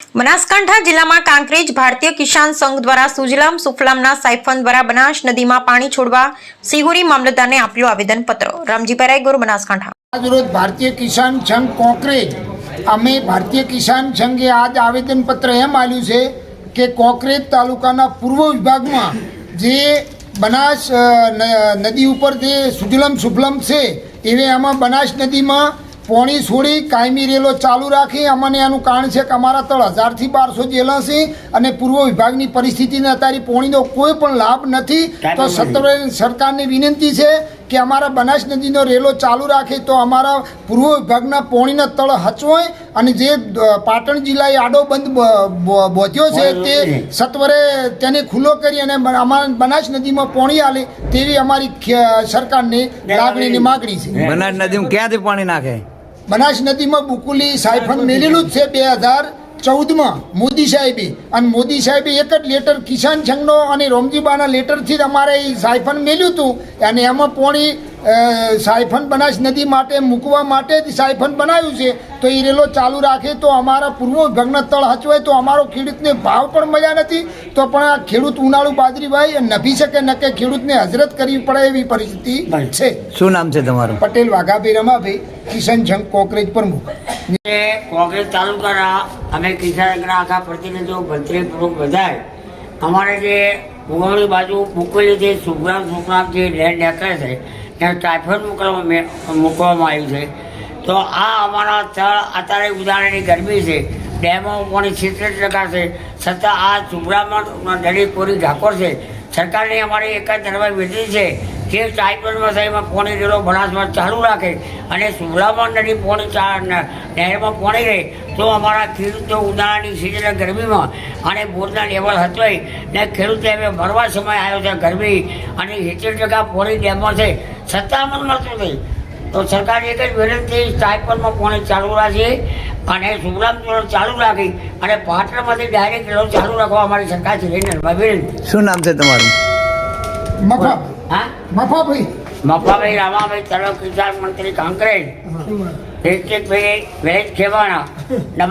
બનાસકાંઠા જિલ્લામાં કાંકરેજ ભારતીય કિસાન સંઘ દ્વારા સુજલામ સુફલામના સાયફન દ્વારા બનાસ નદીમાં પાણી છોડવા સિહોરી મામલતદારને આપ્યું આવેદનપત્ર। રામજી પરાઈ, ગોર, બનાસકાંઠા। આજરોજ ભારતીય કિસાન સંઘ કોંકરેજ અમે ભારતીય કિસાન સંઘે આજ આવેદનપત્ર એમ આપ્યું છે કે કોંકરેજ તાલુકાના પૂર્વ વિભાગમાં જે બનાસ નદી ઉપર જે સુજલમ સુફલમ છે એવે આમાં બનાસ નદીમાં પાણી છોડી કાયમી રેલો ચાલુ રાખી અમને એનું કારણ છે કે અમારા તળ 1000 થી 1200 જેલા છે અને પૂર્વ વિભાગની પરિસ્થિતિને અત્યારે પાણીનો કોઈ પણ લાભ નથી। તો સત્વરે સરકારને વિનંતી છે કે અમારા બનાસ નદીનો રેલો ચાલુ રાખે તો અમારા પૂર્વ વિભાગના પાણીના તળ હચવાય અને જે પાટણ જિલ્લાએ આડો બંધ બોધ્યો છે તે સત્વરે તેને ખુલ્લો કરી અને અમારા બનાસ નદીમાં પાણી આલે તેવી અમારી સરકારને લાગણીની માગણી છે। બનાસ નદીમાં ક્યાંથી પાણી નાખે? બનાસ નદીમાં બુકુલી સાયફન મેલેલું જ છે 2014માં મોદી સાહેબે, અને મોદી સાહેબે એક જ લેટર કિસાન સંઘનો અને રોમજીબાના લેટરથી જ અમારે એ સાયફન મેલ્યું હતું અને એમાં પાણી સાયફન બનાસ નદી માટે મૂકવા માટે જ સાયફન બનાવ્યું છે। તો એ રેલો ચાલુ રાખે તો અમારા પૂર્વ વિભાગના તળ હચવાય તો અમારો ખેડૂતને ભાવ પણ મળ્યા નથી, તો પણ આ ખેડૂત ઉનાળુ બાજરી વાય નભી શકે ન કે ખેડૂતને હજરત કરવી પડે એવી પરિસ્થિતિ છે। શું નામ છે તમારું? પટેલ વાઘાભાઈ રમાભાઈ, કિસાન સંઘ કોંકરેજ પ્રમુખ। કોંકરેજ તાલુકાના અમે કિસાન સંઘના આખા પ્રતિનિધિઓ ભંત્રીપૂર્વક બધાય અમારે જે ઉગવણી બાજુ મૂકેલી જે સુગ્રામ જે લેન્ડ નીકળે છે ત્યાં ટાઇફોઇડ મૂકવામાં આવ્યું છે। તો આ અમારા તળ અત્યારે ઉદાહરણની ગરમી છે, ડેમો પાણી 70% છે, છતાં આ સુગ્રામમાં નદી કોરી ઝાકોર છે। સરકારની અમારી એક જ ધર્મ વિનંતી છે કે ટાઇફોઇડમાં સાહેબમાં પાણી રેલો બનાસમાં ચાલુ રાખે અને સુગલામાં નદી પાણી નહેરમાં પાણી રહે તો અમારા ખેડૂતો ઉનાળાની સિઝન ગરમીમાં અને બોરના લેવલ હતવાય ને ખેડૂતો હવે ભરવા સમય આવ્યો છે ગરમી અને 70% પાણી ડેમમાં છે, છતાં અમને મળતું નથી। તો સરકારની એક જ વિનંતી ટાઇફોઇડમાં પાણી ચાલુ રાખે અને સુગલામ ચાલુ રાખી અને પાટણમાંથી ડાયરેક્ટ રેલો ચાલુ રાખવા અમારી સરકાર છે વિનંતી। શું નામ છે તમારું? મફાભાઈ રામાભાઈ, તળાવ કિસાન મંત્રી કાંકરેજ, ડિસ્ટ્રિક્ટ વિલેજ ખેવાણા।